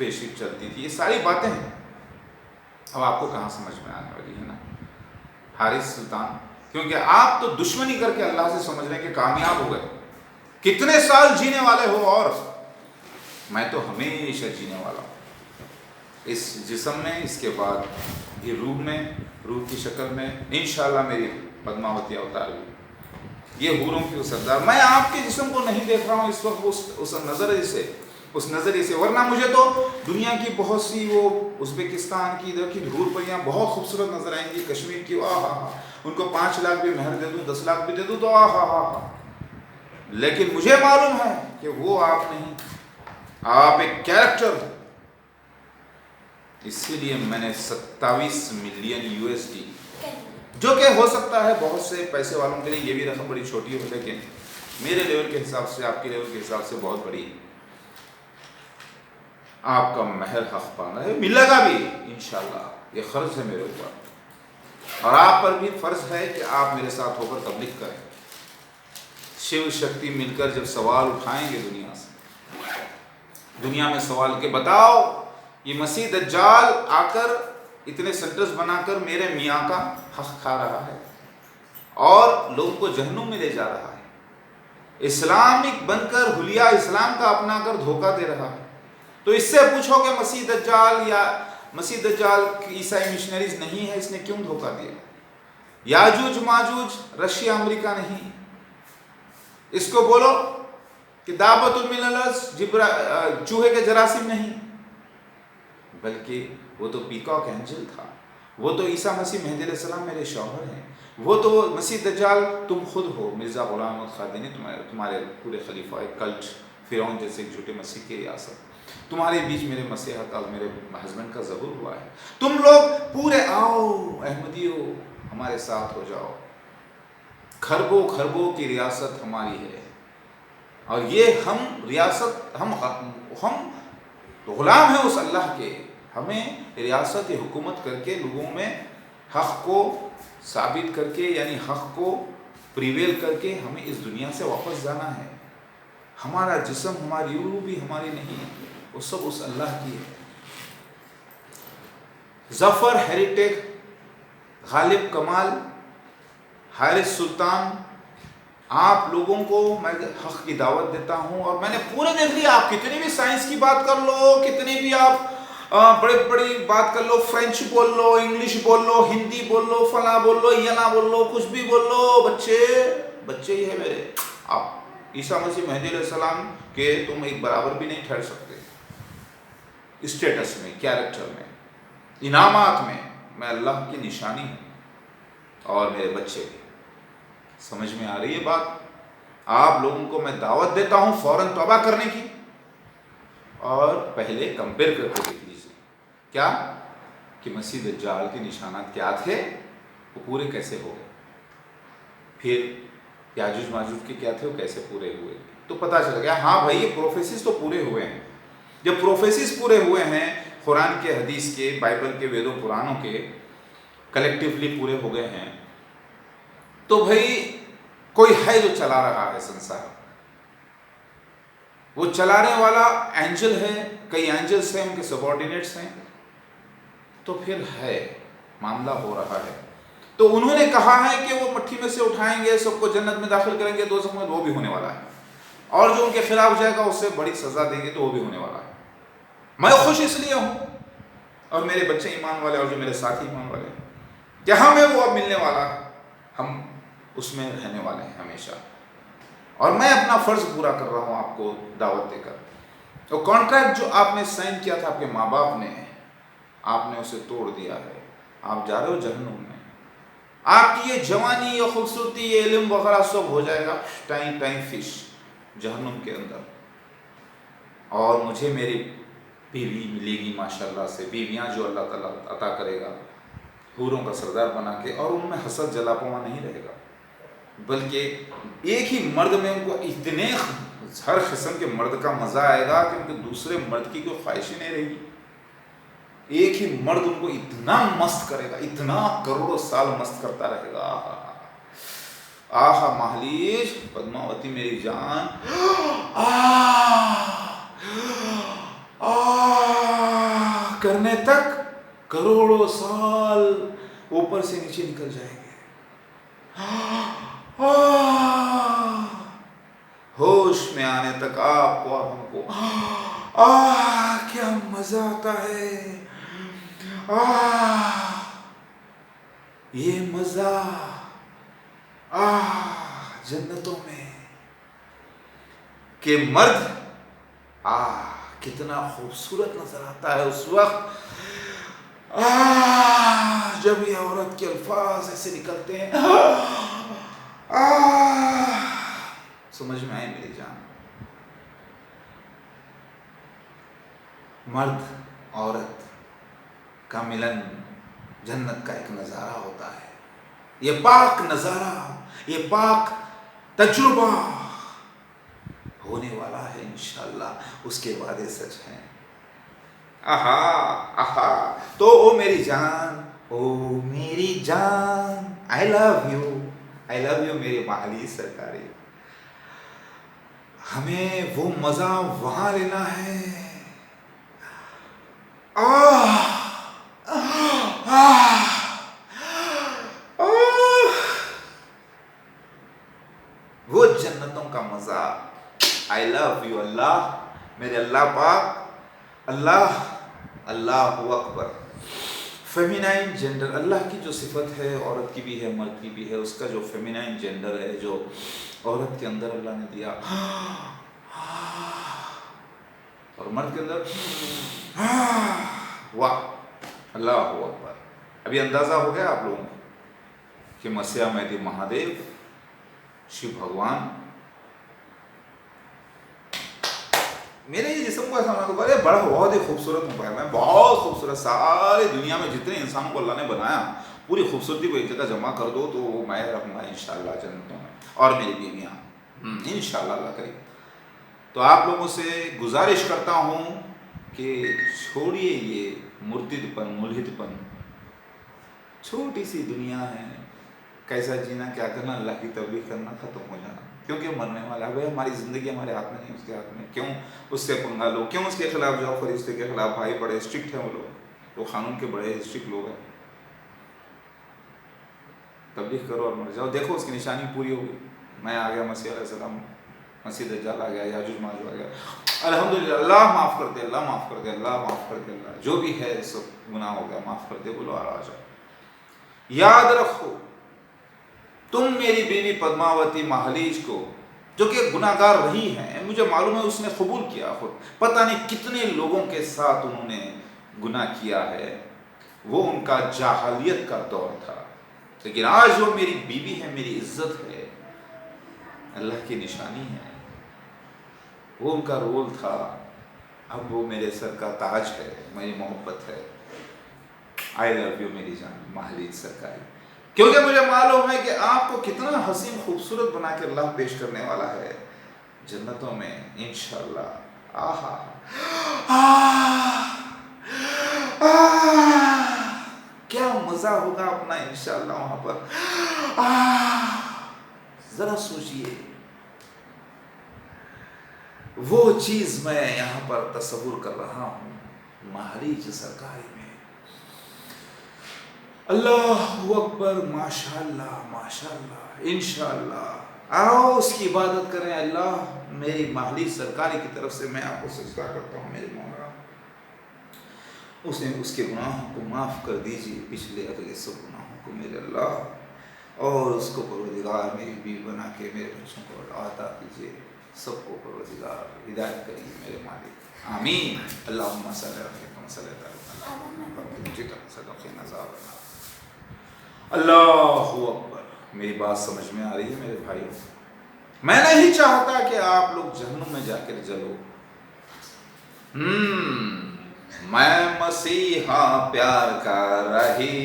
پیشی چلتی تھی. یہ ساری باتیں ہیں. اب آپ کو کہاں سمجھ میں آنے والی ہے نا حارث سلطان, کیونکہ آپ تو دشمنی کر کے اللہ سے سمجھ رہے ہیں کہ کامیاب ہو گئے. کتنے سال جینے والے ہو, اور میں تو ہمیشہ جینے والا ہوں اس جسم میں, اس کے بعد یہ روح میں, روح کی شکل میں انشاءاللہ میری پدماوتی اوتار ہوئی. یہ حوروں کی سردار. میں آپ کے جسم کو نہیں دیکھ رہا ہوں اس وقت اس نظریے سے, ورنہ مجھے تو دنیا کی بہت سی وہ ازبکستان کی ادھر کی حور پریاں بہت خوبصورت نظر آئیں گی, کشمیر کی, ان کو 5 لاکھ بھی مہر دے دوں, 10 لاکھ بھی دے دوں تو لیکن مجھے معلوم ہے کہ وہ آپ نہیں, آپ ایک کیریکٹر. اسی لیے میں نے 27 ملین USD, جو کہ ہو سکتا ہے بہت سے پیسے والوں کے لیے یہ بھی رقم بڑی چھوٹی ہو, لیکن میرے لیول کے حساب سے, آپ کے لیول کے حساب سے بہت بڑی. آپ کا مہر حق پانا ہے, ملے گا بھی انشاءاللہ. یہ فرض ہے میرے اوپر, اور آپ پر بھی فرض ہے کہ آپ میرے ساتھ ہو کر تبلیغ کریں. شیو شکتی مل کر جب سوال اٹھائیں گے دنیا میں سوال کہ بتاؤ یہ مسیح دجال آ کر اتنے سینٹرز بنا کر میرے میاں کا حق کھا رہا ہے اور لوگوں کو جہنم میں لے جا رہا ہے, اسلامک بن کر حلیہ اسلام کا اپنا کر دھوکہ دے رہا ہے, تو اس سے پوچھو کہ مسیح دجال عیسائی مشنریز نہیں ہے, اس نے کیوں دھوکہ دیا؟ یاجوج ماجوج رشیا امریکہ نہیں, اس کو بولو کہ دعوت المللس چوہے کے جراثیم نہیں, بلکہ وہ تو پیکاک اینجل تھا. وہ تو عیسیٰ مسیح مہدی علیہ السلام میرے شوہر ہیں. وہ تو مسیح دجال تم خود ہو, مرزا غلام احمد قادیانی تمہارے پورے خلیفہ, ایک کلٹ فرعون جیسے ایک جھوٹے مسیح کی ریاست. تمہارے بیچ میرے مسیحت اور میرے ہسبینڈ کا ظہور ہوا ہے. تم لوگ پورے آؤ احمدیو, ہمارے ساتھ ہو جاؤ. خربوں خربوں کی ریاست ہماری ہے, اور یہ ہم ریاست ہم غلام ہیں اس اللہ کے. ہمیں ریاست حکومت کر کے لوگوں میں حق کو ثابت کر کے, یعنی حق کو پریویل کر کے ہمیں اس دنیا سے واپس جانا ہے. ہمارا جسم, ہماری روح بھی ہماری نہیں ہے, وہ سب اس اللہ کی ہے. ظفر ہیریٹیک, غالب کمال, حارث سلطان, آپ لوگوں کو میں حق کی دعوت دیتا ہوں, اور میں نے پورے دیکھ لیا. آپ کتنی بھی سائنس کی بات کر لو, کتنی بھی آپ بڑی بات کر لو, فرینچ بول لو, انگلش بول لو, ہندی بول لو, فلاں بول لو, یہ نہ بول لو, کچھ بھی بول لو, بچے ہی ہے میرے. آپ عیسیٰ مسیح مہدی علیہ السلام کے تم ایک برابر بھی نہیں ٹھہر سکتے. اسٹیٹس میں, کیریکٹر میں, انعامات میں میں اللہ کی نشانی ہوں, اور میرے بچے بھی. سمجھ میں آ رہی ہے بات؟ آپ لوگوں کو میں دعوت دیتا ہوں فوراً توبہ کرنے کی, اور پہلے کمپیئر کر کے دیکھ لیجیے کیا کہ مسیح دجال کے نشانات کیا تھے, وہ پورے کیسے ہو گئے, پھر یاجوج ماجوج کے کیا تھے, وہ کیسے پورے ہوئے, تو پتہ چل گیا ہاں بھائی یہ پروفیسیز تو پورے ہوئے ہیں. جب پروفیسیز پورے ہوئے ہیں, قرآن کے, حدیث کے, بائبل کے, ویدوں پرانوں کے کلیکٹیولی پورے ہو گئے ہیں, تو بھائی کوئی ہے جو چلا رہا ہے سنسار. وہ چلانے والا اینجل ہے, کئی اینجلس ہیں, ان کے سبارڈینیٹس ہیں, تو پھر ہے معاملہ ہو رہا ہے. تو انہوں نے کہا ہے کہ وہ مٹھی میں سے اٹھائیں گے, سب کو جنت میں داخل کریں گے, دوزخ میں, وہ بھی ہونے والا ہے. اور جو ان کے خلاف جائے گا اس سے بڑی سزا دیں گے, تو وہ بھی ہونے والا ہے. میں خوش اس لیے ہوں, اور میرے بچے ایمان والے, اور جو میرے ساتھی ایمان والے ہیں, کہ ہمیں وہ اب ملنے والا ہے, ہم اس میں رہنے والے ہیں ہمیشہ. اور میں اپنا فرض پورا کر رہا ہوں آپ کو دعوت دے کر. تو کانٹریکٹ جو آپ نے سائن کیا تھا آپ کے ماں باپ نے, آپ نے اسے توڑ دیا ہے. آپ جا رہے ہو جہنم میں. آپ کی یہ جوانی, یہ خوبصورتی, یہ علم وغیرہ سب ہو جائے گا ٹائم فش جہنم کے اندر. اور مجھے میری بیوی ملے گی ماشاءاللہ سے, بیویاں جو اللہ تعالیٰ عطا کرے گا حوروں کا سردار بنا کے, اور ان میں حسد جلاپنا نہیں رہے گا, بلکہ ایک ہی مرد میں ان کو اتنے ہر قسم کے مرد کا مزہ آئے گا کہ ان کے دوسرے مرد کی کوئی خواہش ہی نہیں رہے گی. ایک ہی مرد ان کو اتنا مست کرے گا, اتنا کروڑوں سال مست کرتا رہے گا. آہا مہلیش, پدماوتی میری جان, करने तक करोड़ों साल ऊपर से नीचे निकल जाएंगे। होश में आने तक आपको और हमको क्या मजा आता है। ये मजा जन्नतों में कि मर्द कितना खूबसूरत नजर आता है उस वक्त जब ये औरत के अल्फाज ऐसे निकलते हैं। समझ में आए मेरी जान। मर्द औरत का मिलन जन्नत का एक नजारा होता है। ये पाक नजारा, ये पाक तजुर्बा होने वाला है इंशाअल्लाह, उसके वादे सच हैं। तो ओ मेरी जान, आई लव यू मेरे माहली सरकारी। हमें वो मजा वहां लेना है। वो जन्नतों का मजा। आई लव यू अल्लाह, मेरे अल्लाह पाक, अल्लाह अकबर। फेमिनाइन जेंडर, अल्लाह की जो सिफत है औरत की भी है मर्द की भी है, उसका जो फेमिनाइन जेंडर है जो औरत के अंदर अल्लाह ने दिया और मर्द के अंदर वाह, अल्लाह अकबर। अभी अंदाजा हो गया आप लोगों को कि मसीहा महदी महादेव शिव भगवान मेरे ये जिस्म को ऐसा बना तो बड़ा बहुत ही खूबसूरत मोबाइल है, बहुत खूबसूरत। सारी दुनिया में जितने इंसानों को अल्लाह ने बनाया पूरी खूबसूरती को एक जगह जमा कर दो तो मैं रहूँगा इंशाअल्लाह जन्नतों में, और मेरी बीवियाँ इंशाअल्लाह अल्लाह करें। तो आप लोगों से गुजारिश करता हूँ कि छोड़िए ये मुर्तिदपन मुल्हिदपन। छोटी सी दुनिया है, कैसा जीना क्या करना, अल्लाह की तबलीग करना, ख़त्म हो जाना, क्योंकि मरने वाला है। भाई हमारी ज़िंदगी हमारे हाथ में नहीं, उसके हाथ में। क्यों उससे पंगा लो, क्यों उसके खिलाफ जाओ, फरिश्ते के खिलाफ। भाई बड़े स्ट्रिक्ट हैं वो लोग, वो कानून के बड़े स्ट्रिक्ट लोग हैं। तबलीग करो और मर जाओ, देखो उसकी निशानी पूरी होगी। मैं आ गया, मसीह अलैहिस्सलाम, मसीह दज्जाल आ गया, याजूज माजूज आ गया, अल्हम्दुलिल्लाह। अल्लाह माफ़ कर दे, अल्लाह माफ़ कर दे, अल्लाह माफ़ कर दे, अल्लाह जो भी है सब गुनाह हो गया, माफ़ कर दे, बोलो आ जाओ। याद रखो तुम मेरी बीवी पद्मावती महालीज को, जो कि गुनाहगार रही हैं, मुझे मालूम है उसने कबूल किया खुद, पता नहीं कितने लोगों के साथ उन्होंने गुनाह किया है, वो उनका जाहलियत का दौर था, लेकिन आज वो मेरी बीवी है, मेरी इज्जत है, अल्लाह की निशानी है, वो उनका रोल था, अब वो मेरे सर का ताज है, मेरी मोहब्बत है। आई लव यू मेरी जान महालीज सरकारी, क्योंकि मुझे मालूम है कि आपको कितना हसीन खूबसूरत बना के अल्लाह पेश करने वाला है जन्नतों में इंशाअल्लाह। क्या मजा होगा अपना इंशाअल्लाह वहां पर। जरा सोचिए, वो चीज मैं यहाँ पर तस्वुर कर रहा हूँ महालीज सरकारी में। अल्लाहु अकबर, माशाअल्लाह माशाअल्लाह, इंशाअल्लाह आओ उसकी इबादत करें। अल्लाह मेरी महालीज सरकारी की तरफ से मैं आपको सजदा करता हूँ मेरे मौला, उसने उसके गुनाहों को माफ़ कर दीजिए, पिछले अगले सब गुनाहों को मेरे अल्लाह, और उसको परवरदिगार मेरी बीवी बना के मेरे बच्चों को अता कीजिए, सबको परवरदिगार हिदायत करिए मेरे मालिक, आमीन। अल्लाहुम्मा सल्ली अला अल्लाहु अकबर। मेरी बात समझ में आ रही है मेरे भाइयों? मैं नहीं चाहता कि आप लोग जहन्नुम में जाकर जलो। मैं मसीहा प्यार का राही,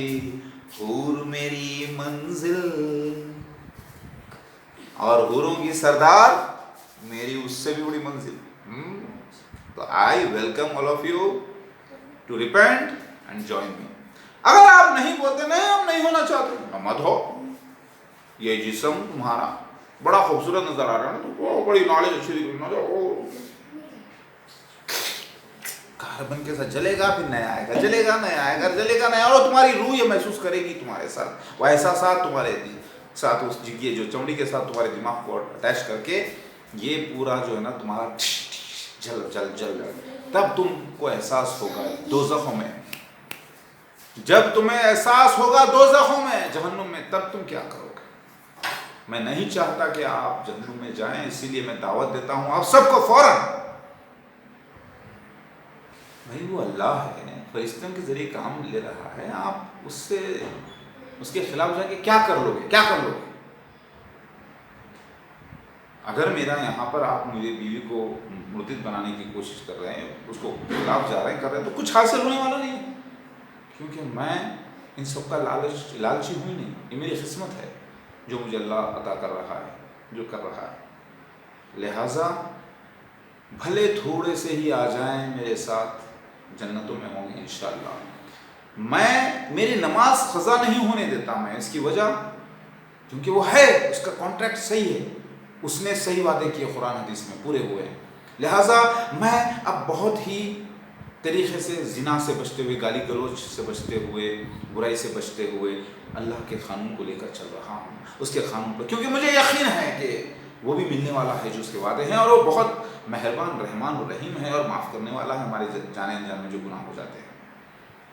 हूर मेरी मंजिल, और हूरों की सरदार मेरी उससे भी बड़ी मंजिल। तो I welcome all of you to repent and join me. अगर आप नहीं बोलते नहीं हम नहीं होना चाहते, मत हो, ये जिस्म तुम्हारा बड़ा खूबसूरत नजर आ रहा है ना, तो बड़ी नॉलेज अच्छी दिख रही है, कार्बन के साथ जलेगा, फिर नया आएगा, जलेगा नया आएगा, जलेगा नया, और तुम्हारी रूह ये महसूस करेगी तुम्हारे साथ, वो एहसास तुम्हारे साथ उस ये जो चमड़ी के साथ तुम्हारे दिमाग को अटैच करके ये पूरा जो है ना तुम्हारा जल जल जल जल, तब तुमको एहसास होगा दोज़खों में, जब तुम्हें एहसास होगा दोज़खों में, जहन्नुम में, तब तुम क्या करोगे। मैं नहीं चाहता कि आप जहन्नुम में जाएं, इसीलिए मैं दावत देता हूं आप सबको फौरन। भाई वो अल्लाह है, फरिश्तों के जरिए काम ले रहा है, आप उससे उसके खिलाफ जाके क्या कर लोगे, क्या कर लोगे। अगर मेरा यहाँ पर आप मुझे बीवी को मुर्तिद बनाने की कोशिश कर रहे हैं, उसको खिलाफ जा रहे हैं, कर रहे हैं, तो कुछ हासिल होने वाला नहीं है, क्योंकि मैं इन सब का लालची हूँ ही नहीं। ये मेरी किस्मत है जो मुझे अल्लाह अता कर रहा है, जो कर रहा है। लिहाजा भले थोड़े से ही आ जाएं मेरे साथ, जन्नतों में होंगे इंशाअल्लाह। मैं मेरी नमाज क़ज़ा नहीं होने देता मैं, इसकी वजह क्योंकि वो है, उसका कॉन्ट्रैक्ट सही है, उसने सही वादे किए, कुरान हदीस में पूरे हुए हैं। लिहाजा मैं अब बहुत ही तरीक़े से ज़िना से बचते हुए, गाली गलौज से बचते हुए, बुराई से बचते हुए अल्लाह के क़ानून को लेकर चल रहा हूँ, उसके क़ानून पर, क्योंकि मुझे यकीन है कि वो भी मिलने वाला है जो उसके वादे हैं, और वो बहुत मेहरबान, रहमान और रहीम है, और माफ़ करने वाला है हमारे जाने अनजाने में जो गुनाह हो जाते हैं।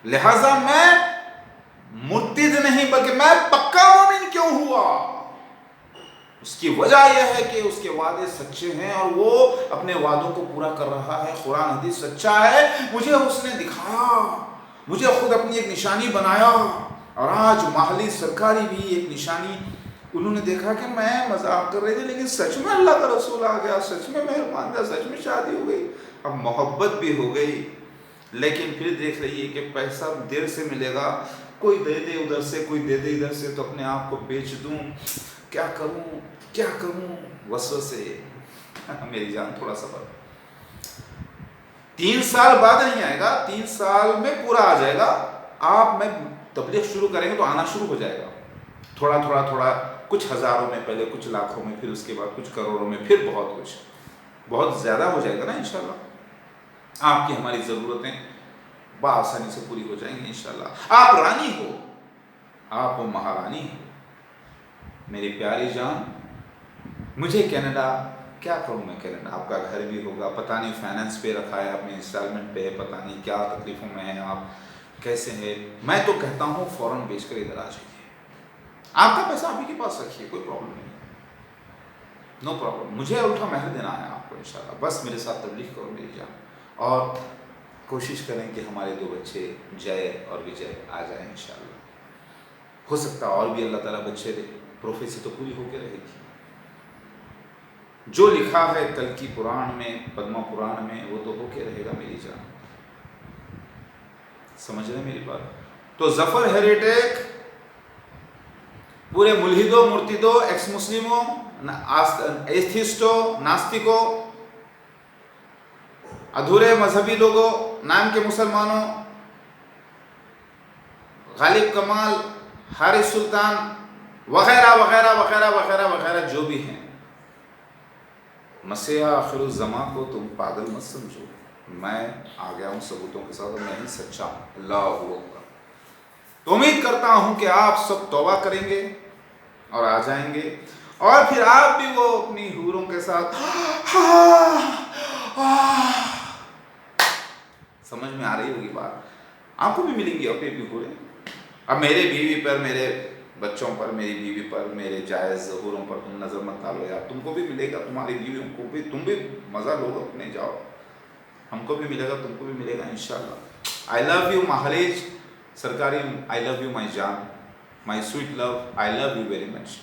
लिहाजा मैं मुर्तिद नहीं बल्कि मैं पक्का मोमिन क्यों हुआ, उसकी वजह यह है कि उसके वादे सच्चे हैं और वो अपने वादों को पूरा कर रहा है। कुरान हदीस सच्चा है, मुझे उसने दिखाया, मुझे खुद अपनी एक निशानी बनाया, और आज माहली सरकारी भी एक निशानी, उन्होंने देखा कि मैं मजाक कर रही थी लेकिन सच में अल्लाह का रसूल आ गया, सच में मेहरबान था, सच में शादी हो गई, अब मोहब्बत भी हो गई, लेकिन फिर देख रही है कि पैसा देर से मिलेगा, कोई दे दे उधर से, कोई दे दे इधर से, तो अपने आप को बेच दूं, क्या करूं क्या करूं, वसवसे। मेरी जान थोड़ा सबर, 3 साल बाद नहीं आएगा, 3 साल में पूरा आ जाएगा। आप में तबलीग शुरू करेंगे तो आना शुरू हो जाएगा, थोड़ा थोड़ा थोड़ा, कुछ हज़ारों में, पहले कुछ लाखों में, फिर उसके बाद कुछ करोड़ों में, फिर बहुत कुछ, बहुत ज़्यादा हो जाएगा ना इंशाल्लाह। आपकी हमारी ज़रूरतें बआसानी से पूरी हो जाएंगी इंशाल्लाह। आप रानी हो, आप वो महारानी हो, मेरी प्यारी जान। मुझे कनाडा, क्या करूँ मैं कनाडा, आपका घर भी होगा, पता नहीं फाइनेंस पे रखा है आपने, इंस्टॉलमेंट पे है, पता नहीं क्या तकलीफ़ों में हैं आप, कैसे हैं। मैं तो कहता हूँ फ़ौरन बेच कर इधर आ जाइए, आपका पैसा आप ही के पास रखिए, कोई प्रॉब्लम नहीं, नो प्रॉब्लम। मुझे उल्टा महर देना है आपको इंशाल्लाह, बस मेरे साथ तबलीग करो मेरी जान, और कोशिश करें कि हमारे 2 बच्चे जय और विजय आ जाएं इंशाल्लाह। हो सकता और भी अल्लाह ताला बच्चे दे, प्रोफेसी तो पूरी होकर रहेगी। जो लिखा है कल की पुराण में, पद्मा पुराण में, वो तो होके रहेगा मेरी जान, समझ रहे मेरी बात। तो जफर हेरिटेक पूरे मुल्हिदों, मुर्तिदों, एक्स मुस्लिमों, एथिस्टों, नास्तिकों, अधूरे मजहबी लोगों, नाम के मुसलमानों, गालिब कमाल, हारिस सुल्तान वगैरह वगैरह वगैरह वगैरह वगैरह जो भी हैं, मसीहा आखिरुज़्ज़मा को तुम पागल मत समझो, मैं आ गया हूँ सबूतों के साथ, मैं ही सच्चा हूँ। अल्लाह अकबर। तो उम्मीद करता हूँ कि आप सब तौबा करेंगे और आ जाएंगे, और फिर आप भी वो अपनी हूरों के साथ समझ में आ रही होगी बात, आपको भी मिलेंगी अपने भी हूरें। अब मेरे बीवी पर, मेरे बच्चों पर, मेरी बीवी पर, मेरे जायज़ ज़हूरों पर तुम नज़र मत डालो यार, तुमको भी मिलेगा, तुम्हारी बीवियों को भी, तुम भी मज़ा लो, अपने जाओ, हमको भी मिलेगा, तुमको भी मिलेगा इंशाल्लाह। आई लव यू महारेज सरकारी, आई लव यू माई जान, my sweet love, I love you very much.